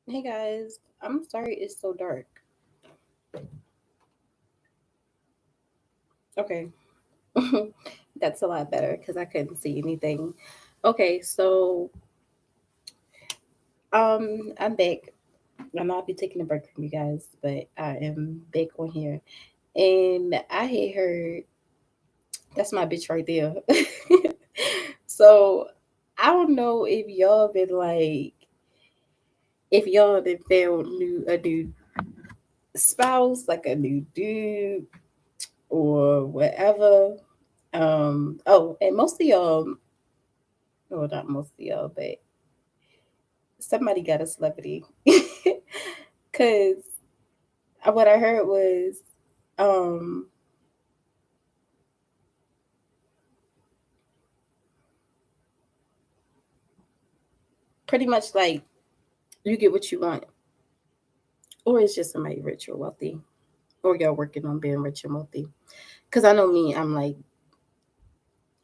Hey guys, I'm sorry it's so dark. Okay, that's a lot better because I couldn't see anything. Okay, so I'm back. I know I'll be taking a break from you guys, but I am back on here, and I had heard that's my bitch right there. So I don't know if y'all been found a new spouse, like a new dude or whatever. Oh, and most of y'all, well, not most of y'all, but somebody got a celebrity. Cause what I heard was, um, pretty much like you get what you want, or it's just somebody rich or wealthy, or y'all working on being rich and wealthy. Cause I know me, I'm like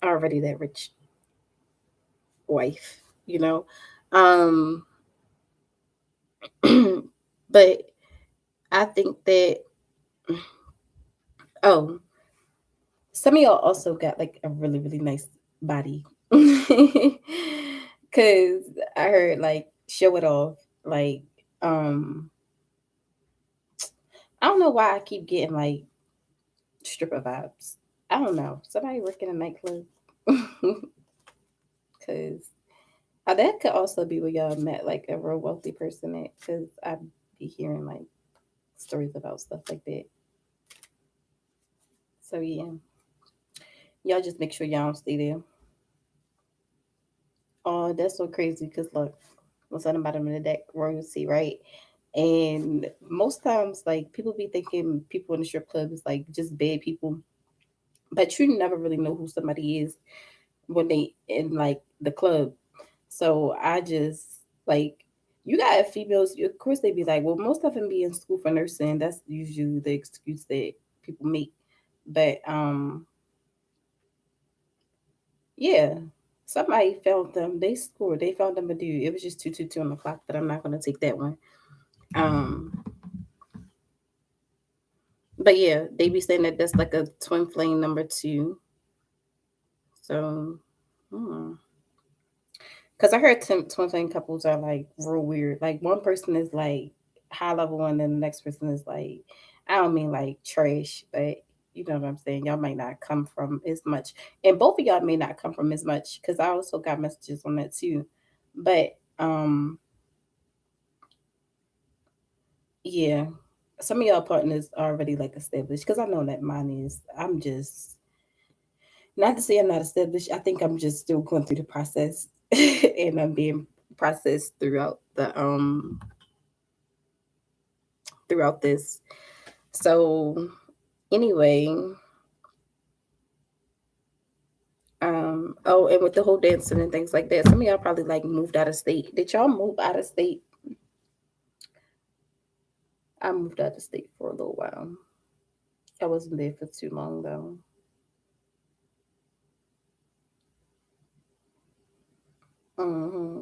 already that rich wife, you know. Um, but I think that oh, some of y'all also got like a really really nice body. Cause I heard like show it off. Like um I don't know why I keep getting like stripper vibes. I don't know. Somebody working a nightclub. Cause that could also be where y'all met like a real wealthy person at. Cause I be hearing like stories about stuff like that. So yeah, y'all just make sure y'all don't stay there. Oh, that's so crazy. Cause look, what's on the bottom of the deck? Royalty, right? And most times, like people be thinking people in the strip club is like just bad people, but you never really know who somebody is when they in like the club. So I just like you got females. Of course, they be like, well, most of them be in school for nursing. That's usually the excuse that people make. But yeah, somebody found them. They scored. They found them a dude. It was just 222 on the clock, but I'm not gonna take that one. Um, but yeah, they be saying that that's like a twin flame number two. So, because I heard twin flame couples are like real weird. Like one person is like high level, and then the next person is like, I don't mean like trash, but you know what I'm saying. Y'all might not come from as much, and both of y'all may not come from as much. Because I also got messages on that too. But yeah, some of y'all partners are already like established. Because I know that mine is. I'm just not to say I'm not established. I think I'm just still going through the process, and I'm being processed throughout this. So anyway, oh, and with the whole dancing and things like that, some of y'all probably like moved out of state. Did y'all move out of state? I moved out of state for a little while. I wasn't there for too long though. hmm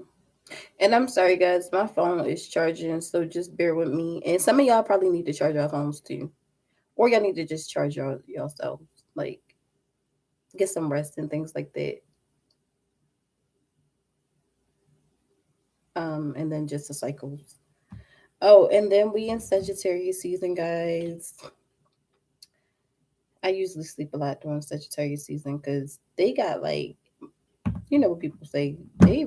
And I'm sorry, guys, my phone is charging, so just bear with me. And some of y'all probably need to charge your phones too, or y'all need to just charge yourselves, like get some rest and things like that. And then just the cycles. Oh, and then we in Sagittarius season, guys. I usually sleep a lot during Sagittarius season because they got like, you know what people say, they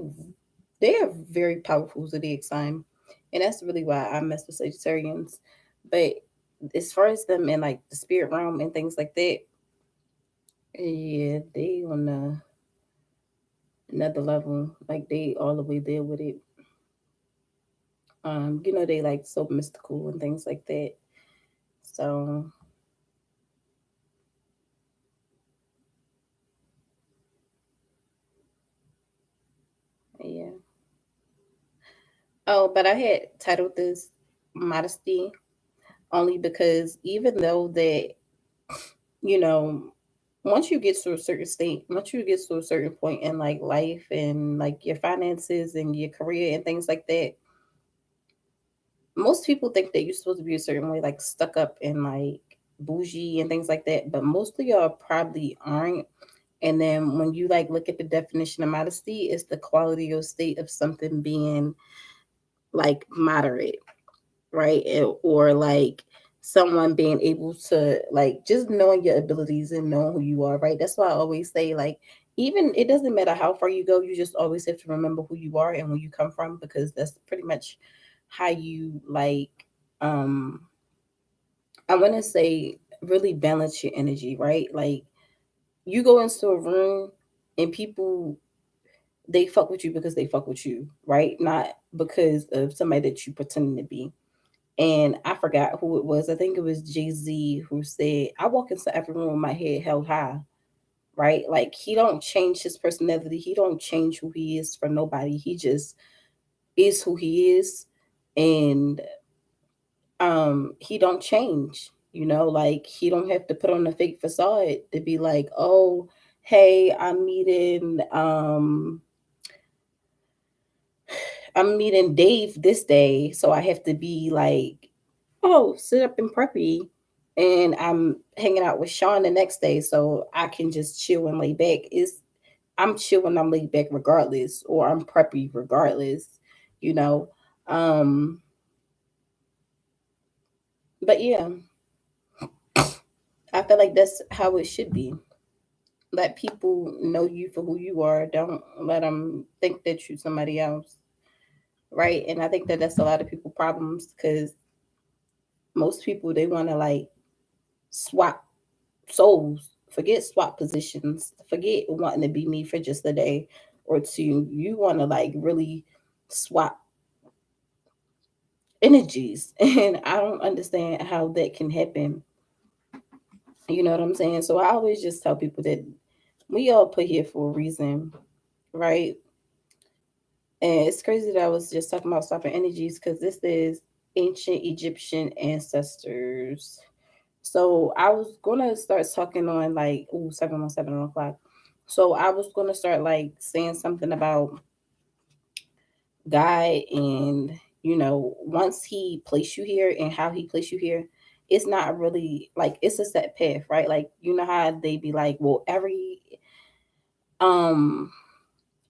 are very powerful zodiac sign, and that's really why I mess with Sagittarians. But as far as them in like the spirit realm and things like that, yeah, they on another level. Like they all the way there with it. They like so mystical and things like that. So yeah. Oh, but I had titled this modesty only because even though that, you know, once you get to a certain state, once you get to a certain point in like life and like your finances and your career and things like that, most people think that you're supposed to be a certain way, like stuck up and like bougie and things like that, but most of y'all probably aren't. And then when you like look at the definition of modesty, it's the quality or state of something being like moderate, right? Or like someone being able to like just knowing your abilities and knowing who you are, right? That's why I always say like even it doesn't matter how far you go, you just always have to remember who you are and where you come from, because that's pretty much how you like um I want to say really balance your energy, right? Like you go into a room and people they fuck with you because they fuck with you, right? Not because of somebody that you pretending to be. And I forgot who it was. I think it was Jay Z who said, "I walk into every room with my head held high." Right? Like he don't change his personality. He don't change who he is for nobody. He just is who he is, and he don't change. Like he don't have to put on a fake facade to be like, "Oh, hey, I'm meeting Dave this day, so I have to be like, oh, sit up and preppy, and I'm hanging out with Sean the next day, so I can just chill and lay back. I'm chill and I'm laid back regardless, or I'm preppy regardless, you know. Um, but yeah, I feel like that's how it should be. Let people know you for who you are. Don't let them think that you're somebody else, right? And I think that that's a lot of people problems because most people they want to like swap souls, forget swap positions, forget wanting to be me for just a day or two. You want to like really swap energies, and I don't understand how that can happen. You know what I'm saying? So I always just tell people that we all put here for a reason, right? And it's crazy that I was just talking about swapping energies because this is ancient Egyptian ancestors. So I was gonna start talking on like 7 o'clock. So I was gonna start like saying something about God, and once he placed you here and how he placed you here, it's not really like it's a set path, right? Like how they be like, well, every um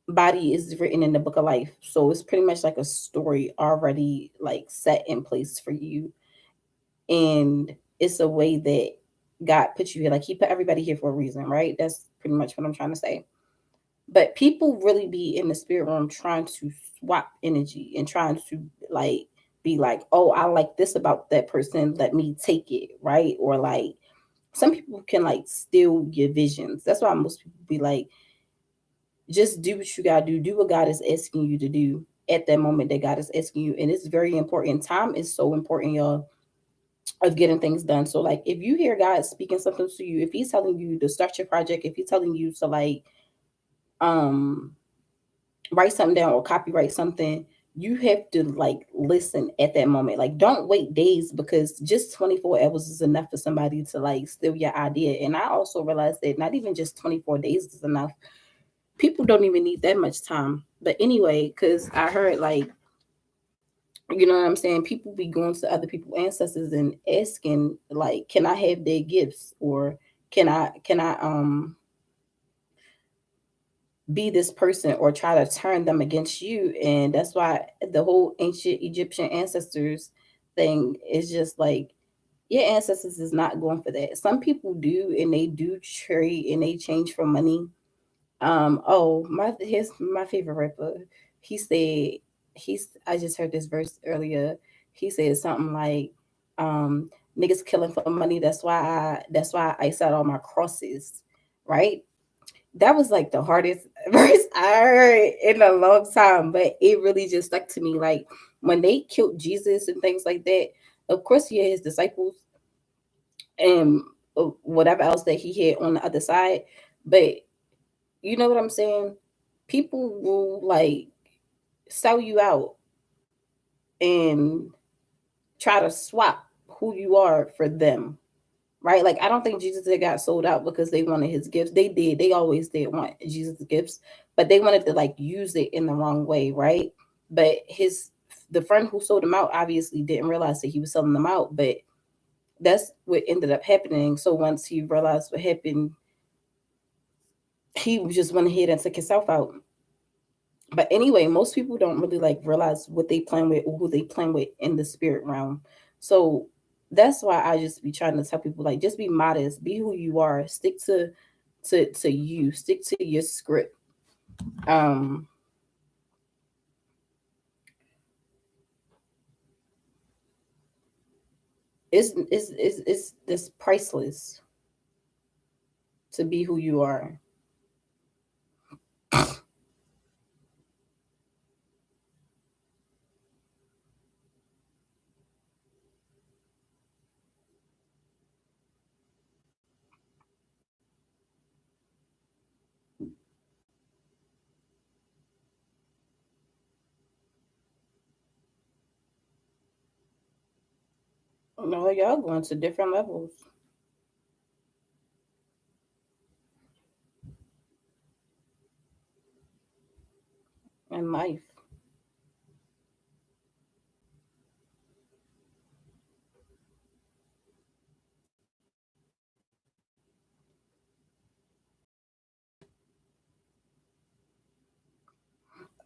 body is written in the book of life. So it's pretty much like a story already like set in place for you. And it's a way that God put you here. Like he put everybody here for a reason, right? That's pretty much what I'm trying to say. But people really be in the spirit realm trying to swap energy and trying to like be like, oh, I like this about that person. Let me take it, right? Or like some people can like steal your visions. That's why most people be like, just do what you gotta do. Do what God is asking you to do at that moment that God is asking you. And it's very important. Time is so important, y'all, of getting things done. So like if you hear God speaking something to you, if he's telling you to start your project, if he's telling you to like um write something down or copyright something, you have to like listen at that moment. Like don't wait days because just 24 hours is enough for somebody to like steal your idea. And I also realized that not even just 24 days is enough. People don't even need that much time. But anyway, because I heard like, you know what I'm saying, people be going to other people's ancestors and asking like, can I have their gifts, or can I be this person, or try to turn them against you. And that's why the whole ancient Egyptian ancestors thing is just like your ancestors is not going for that. Some people do, and they do trade and they change for money. Oh, here's my favorite rapper. He said I just heard this verse earlier. He said something like, niggas killing for money, that's why I ice out all my crosses. Right? That was like the hardest verse I heard in a long time, but it really just stuck to me. Like when they killed Jesus and things like that, of course he had his disciples and whatever else that he had on the other side. But you know what I'm saying? People will like sell you out and try to swap who you are for them. Right? Like I don't think Jesus had got sold out because they wanted his gifts. They did. They always did want Jesus' gifts, but they wanted to like use it in the wrong way, right? But his the friend who sold him out obviously didn't realize that he was selling them out, but that's what ended up happening. So once he realized what happened, he just went ahead and took himself out. But anyway, most people don't really like realize what they plan with or who they plan with in the spirit realm. So that's why I just be trying to tell people like just be modest, be who you are, stick to you, stick to your script. Um it's this priceless to be who you are. No, y'all going to different levels in life.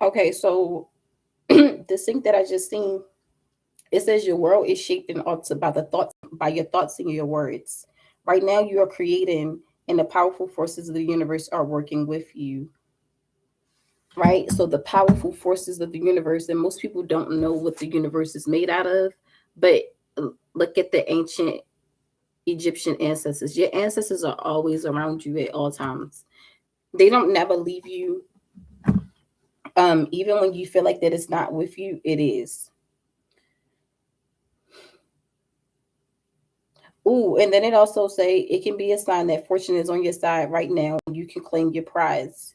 Okay, so this thing that I just seen, it says your world is shaped and altered by the thoughts by your thoughts and your words. Right now you are creating and the powerful forces of the universe are working with you. Right? So the powerful forces of the universe, and most people don't know what the universe is made out of, but look at the ancient Egyptian ancestors. Your ancestors are always around you at all times. They don't never leave you. Even when you feel like that it's not with you, it is. Ooh, and then it also say it can be a sign that fortune is on your side right now. You can claim your prize.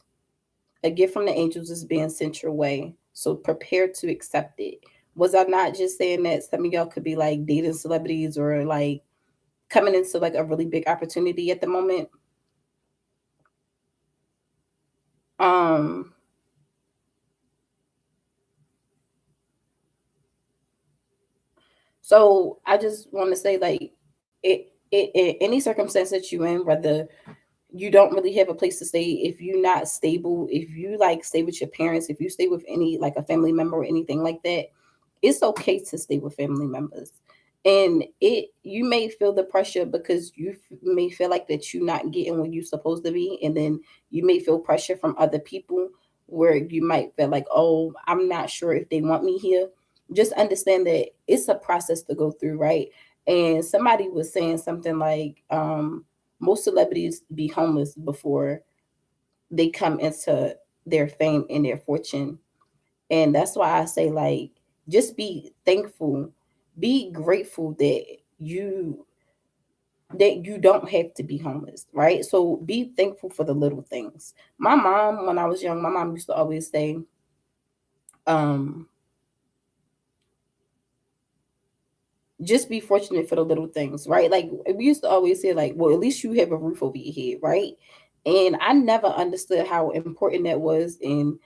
A gift from the angels is being sent your way. So prepare to accept it. Was I not just saying that some of y'all could be like dating celebrities or like coming into like a really big opportunity at the moment? Um, so I just want to say like it any circumstance that you in, whether you don't really have a place to stay, if you're not stable, if you like stay with your parents, if you stay with any like a family member or anything like that, it's okay to stay with family members. And it you may feel the pressure because may feel like that you're not getting what you're supposed to be, and then you may feel pressure from other people where you might feel like, oh, I'm not sure if they want me here. Just understand that it's a process to go through, right? And somebody was saying something like most celebrities be homeless before they come into their fame and their fortune. And that's why I say, like, just be thankful, be grateful that you don't have to be homeless, right? So be thankful for the little things. My mom, when I was young, my mom used to always say, um, just be fortunate for the little things, right? Like we used to always say, like, well, at least you have a roof over your head, right? And I never understood how important that was, and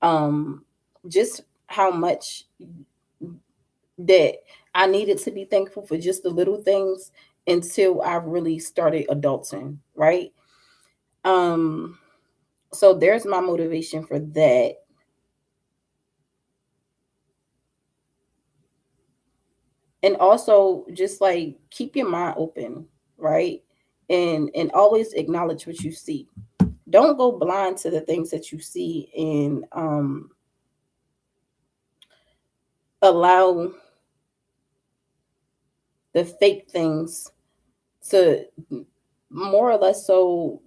um, just how much that I needed to be thankful for just the little things until I really started adulting, right? Um, so there's my motivation for that. And also just like keep your mind open, right? And always acknowledge what you see. Don't go blind to the things that you see, and allow the fake things to more or less so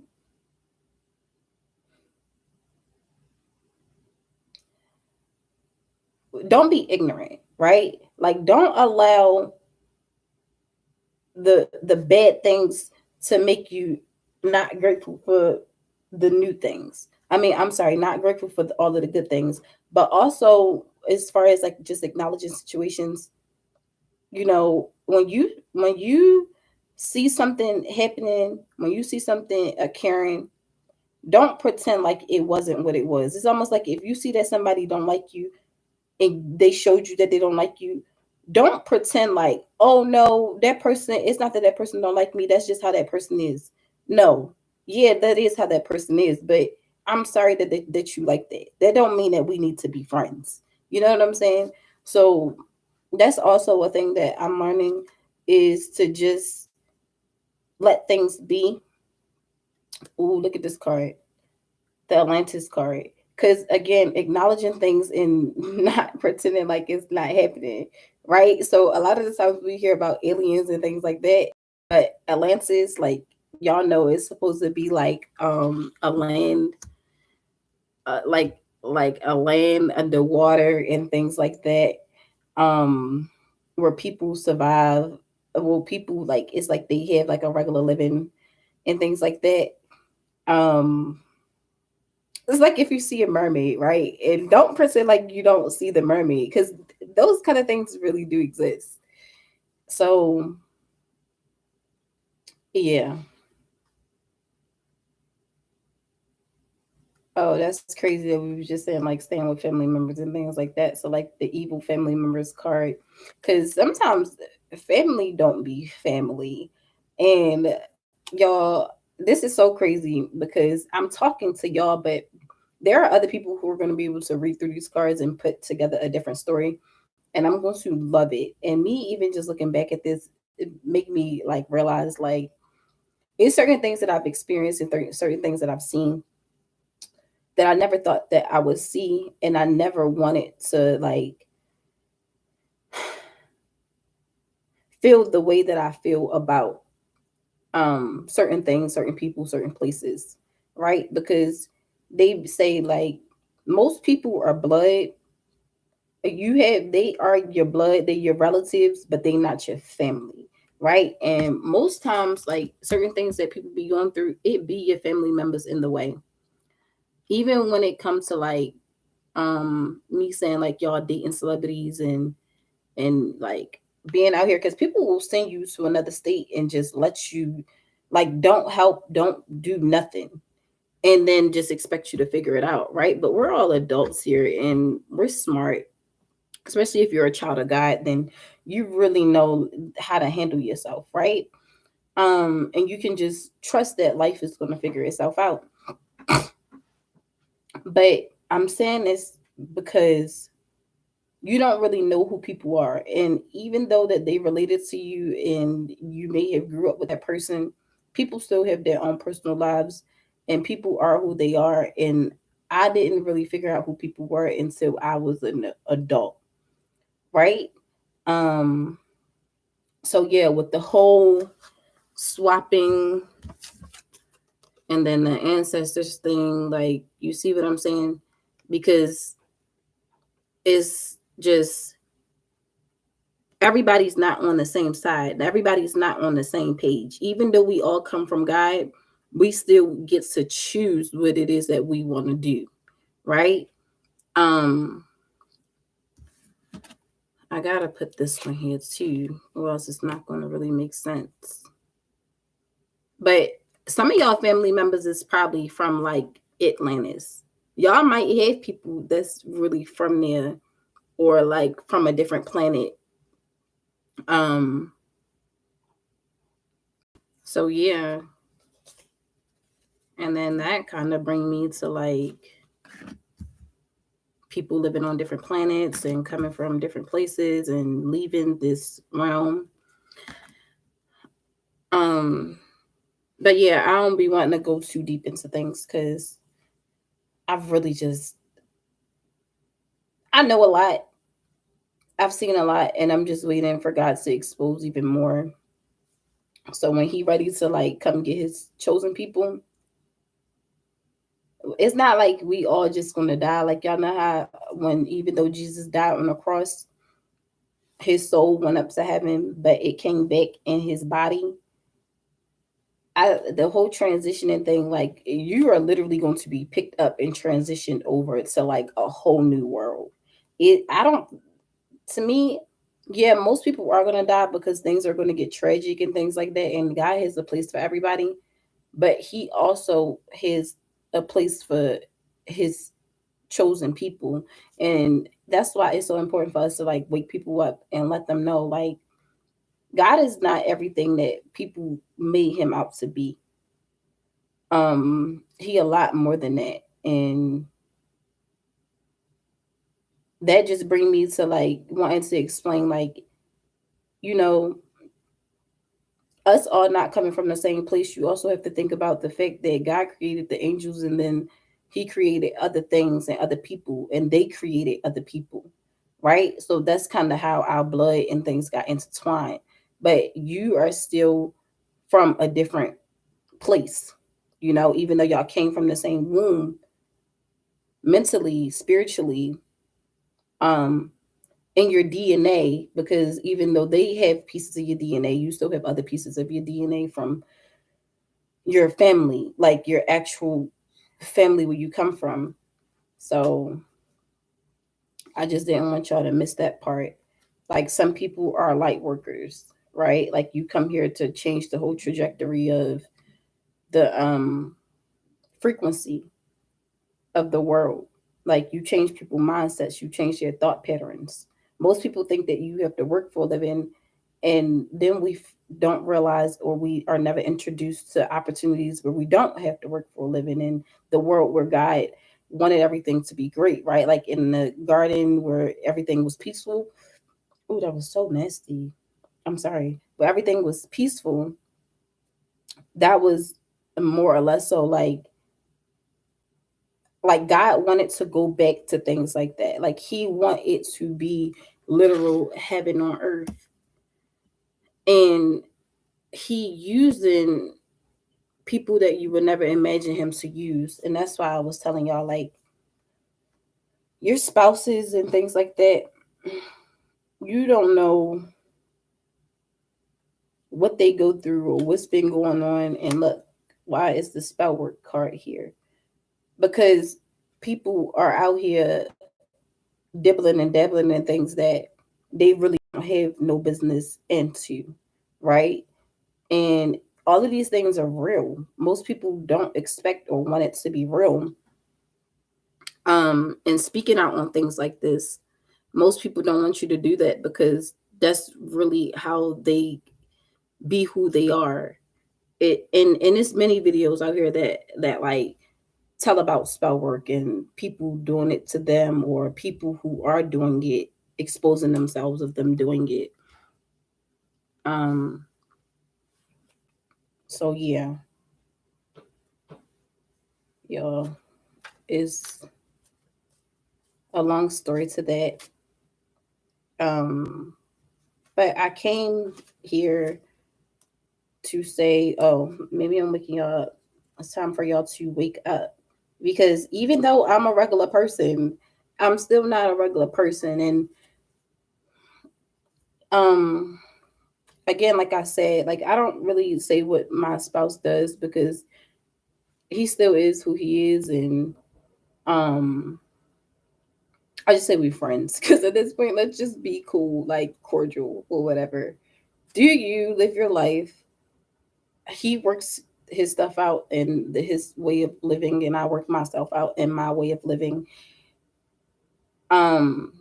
don't be ignorant, right? Like don't allow the bad things to make you not grateful for the new things. I mean, I'm sorry, not grateful for all of the good things, but also as far as like just acknowledging situations, when you see something happening, when you see something occurring, don't pretend like it wasn't what it was. It's almost like if you see that somebody don't like you, and they showed you that they don't like you, don't pretend like, oh no, that person, it's not that that person don't like me, that's just how that person is. No, yeah, that is how that person is, but I'm sorry that you like that. That don't mean that we need to be friends. You know what I'm saying? So that's also a thing that I'm learning, is to just let things be. Ooh, look at this card, the Atlantis card. Because again, acknowledging things and not pretending like it's not happening, right? So a lot of the times we hear about aliens and things like that, but Atlantis, like y'all know, is supposed to be like a land, like a land underwater and things like that, um, where people survive. Well, people, like, it's like they have like a regular living and things like that. Um, it's like if you see a mermaid, right? And don't pretend like you don't see the mermaid, because those kind of things really do exist. So yeah. Oh, that's crazy that we were just saying like staying with family members and things like that. So like the evil family members card, because sometimes family don't be family, and y'all, this is so crazy because I'm talking to y'all, but there are other people who are going to be able to read through these cards and put together a different story, and I'm going to love it. And me even just looking back at this, it make me like realize like it's certain things that I've experienced and certain things that I've seen that I never thought that I would see, and I never wanted to like feel the way that I feel about certain things, certain people, certain places, right? Because they say like most people are blood. You have They are your blood, they're your relatives, but they not your family, right? And most times, like certain things that people be going through, it be your family members in the way. Even when it comes to like me saying like y'all dating celebrities and like being out here, because people will send you to another state and just let you, like, don't help, don't do nothing, and then just expect you to figure it out, right? But we're all adults here and we're smart, especially if you're a child of God, then you really know how to handle yourself, right? And you can just trust that life is going to figure itself out. But I'm saying this because you don't really know who people are, and even though that they related to you and you may have grew up with that person, people still have their own personal lives, and people are who they are. And I didn't really figure out who people were until I was an adult, right? um so yeah, with the whole swapping and then the ancestors thing, like, you see what I'm saying? Because it's just everybody's not on the same side. Everybody's not on the same page. Even though we all come from God, we still get to choose what it is that we want to do, right? Um, I gotta put this one here too, or else it's not gonna really make sense. But some of y'all family members is probably from like Atlantis. Y'all might have people that's really from there or like from a different planet. Um, so yeah, and then that kind of bring me to like people living on different planets and coming from different places and leaving this realm. Um, but yeah, I don't be wanting to go too deep into things because I've really just I know a lot. I've seen a lot, and I'm just waiting for God to expose even more. So when He ready to like come get His chosen people, it's not like we all just gonna die. Like y'all know how when even though Jesus died on the cross, His soul went up to heaven, but it came back in His body. The whole transitioning thing, like you are literally going to be picked up and transitioned over to like a whole new world. I don't, to me, yeah, most people are going to die because things are going to get tragic and things like that. And God has a place for everybody, but He also has a place for His chosen people. And that's why it's so important for us to like wake people up and let them know like God is not everything that people made him out to be. He a lot more than that. And that just bring me to like wanting to explain like, you know, us all not coming from the same place. You also have to think about the fact that God created the angels, and then he created other things and other people, and they created other people, right? So that's kind of how our blood and things got intertwined. But you are still from a different place, even though y'all came from the same womb, mentally, spiritually, um, in your DNA, because even though they have pieces of your DNA, you still have other pieces of your DNA from your family, like your actual family where you come from. So I just didn't want y'all to miss that part. Like some people are light workers, right? Like you come here to change the whole trajectory of the frequency of the world. Like you change people's mindsets, you change their thought patterns. Most people think that you have to work for a living, and then we don't realize, or we are never introduced to opportunities where we don't have to work for a living in the world where God wanted everything to be great, right? Like in the garden where everything was peaceful. Oh, that was so nasty. I'm sorry. But everything was peaceful. That was more or less so like God wanted to go back to things like that. Like he want it to be literal heaven on earth. And he using people that you would never imagine him to use. And that's why I was telling y'all like your spouses and things like that, you don't know what they go through or what's been going on. And look, why is the spell work card here? Because people are out here dibbling and dabbling in things that they really don't have no business into, right? And all of these things are real. Most people don't expect or want it to be real. And speaking out on things like this, most people don't want you to do that because that's really how they be who they are. And there's many videos out here that like tell about spell work and people doing it to them, or people who are doing it exposing themselves of them doing it. Um, so yeah, y'all, is a long story to that. Um, but I came here to say, oh, maybe I'm waking y'all up. It's time for y'all to wake up. Because even though I'm a regular person, I'm still not a regular person. And um again, like I said, like I don't really say what my spouse does because he still is who he is. And um I just say we friends because at this point, let's just be cool, like cordial or whatever. Do you live your life? He works his stuff out in his way of living, and I work myself out in my way of living. Um,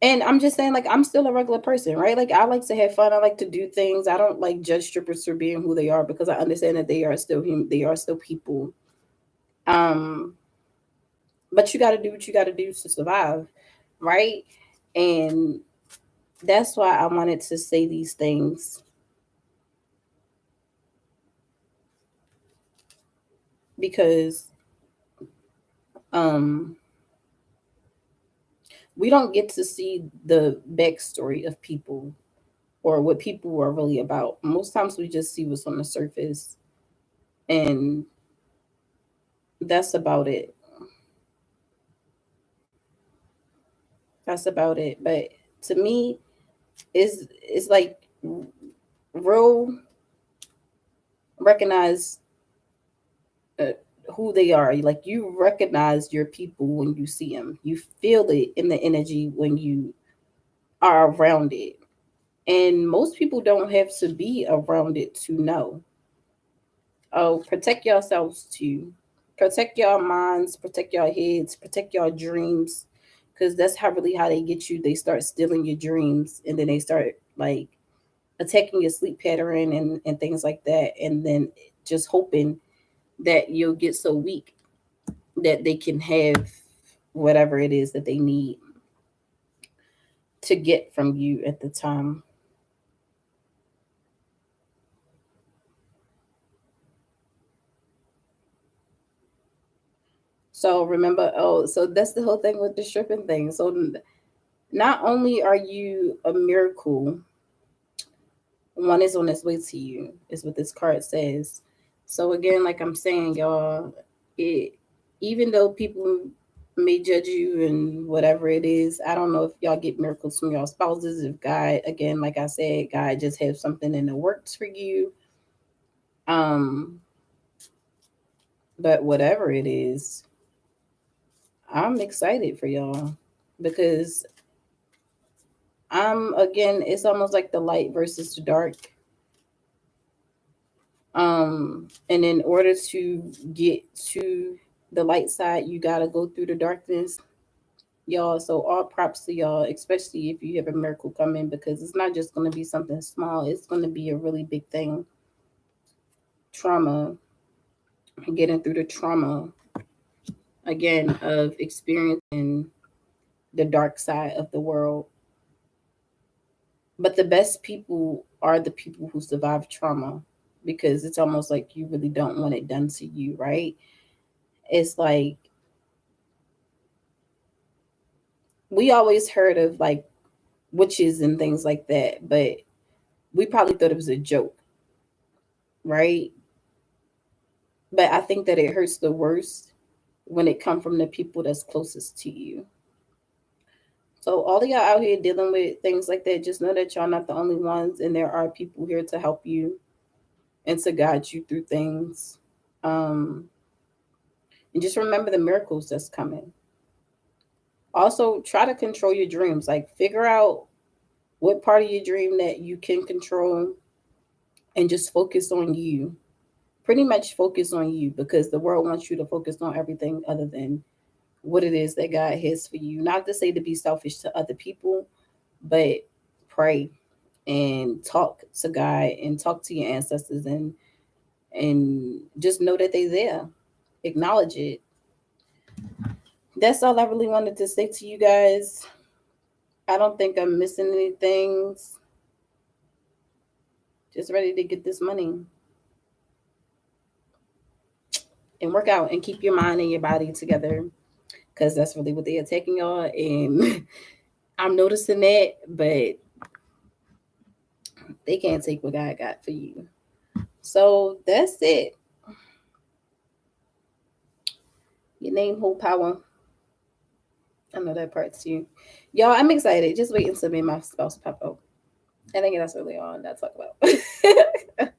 and I'm just saying, like, I'm still a regular person, right? Like, I like to have fun. I like to do things. I don't like judge strippers for being who they are because I understand that they are still human. They are still people. Um, but you got to do what you got to do to survive, right? And that's why I wanted to say these things because um we don't get to see the backstory of people or what people are really about. Most times we just see what's on the surface, and that's about it. That's about it. But to me, it's like real recognize uh, who they are. Like you recognize your people when you see them. You feel it in the energy when you are around it. And most people don't have to be around it to know. Oh, protect yourselves too. Protect your minds, protect your heads, protect your dreams. Cause that's how really how they get you. They start stealing your dreams and then they start like attacking your sleep pattern and things like that. And then just hoping that you'll get so weak that they can have whatever it is that they need to get from you at the time. So remember, oh, so that's the whole thing with the stripping thing. So not only are you a miracle, one is on its way to you, is what this card says. So again, like I'm saying, y'all, it even though people may judge you and whatever it is, I don't know if y'all get miracles from y'all spouses. If God, again, like I said, God just has something in the works for you. Um, but whatever it is, I'm excited for y'all because I'm again, it's almost like the light versus the dark. And in order to get to the light side, you gotta go through the darkness, y'all. So all props to y'all, especially if you have a miracle coming, because it's not just gonna be something small, it's gonna be a really big thing. Trauma, getting through the trauma again of experiencing the dark side of the world. But the best people are the people who survive trauma because it's almost like you really don't want it done to you, right? It's like we always heard of like witches and things like that, but we probably thought it was a joke, right? But I think that it hurts the worst when it comes from the people that's closest to you. So all of y'all out here dealing with things like that, just know that y'all not the only ones, and there are people here to help you and to guide you through things. Um, and just remember the miracles that's coming. Also, try to control your dreams. Like figure out what part of your dream that you can control and just focus on you. Pretty much focus on you because the world wants you to focus on everything other than what it is that God has for you. Not to say to be selfish to other people, but pray and talk to God and talk to your ancestors and just know that they're there. Acknowledge it. That's all I really wanted to say to you guys. I don't think I'm missing any things. Just ready to get this money and work out and keep your mind and your body together because that's really what they're attacking y'all. And I'm noticing that, but they can't take what God got for you. So that's it. Your name, hold power. I know that part too. Y'all, I'm excited. Just wait until me and my spouse pop up. I think that's really all that I talk about.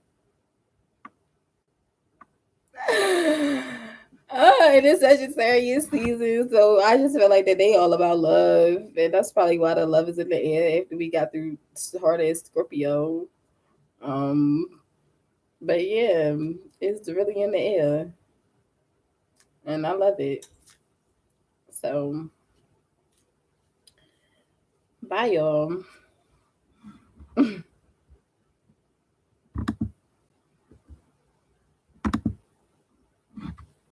It is such a serious season, so I just feel like that they all about love, and that's probably why the love is in the air after we got through hard as Scorpio. Um, but yeah, it's really in the air, and I love it. So, bye, y'all.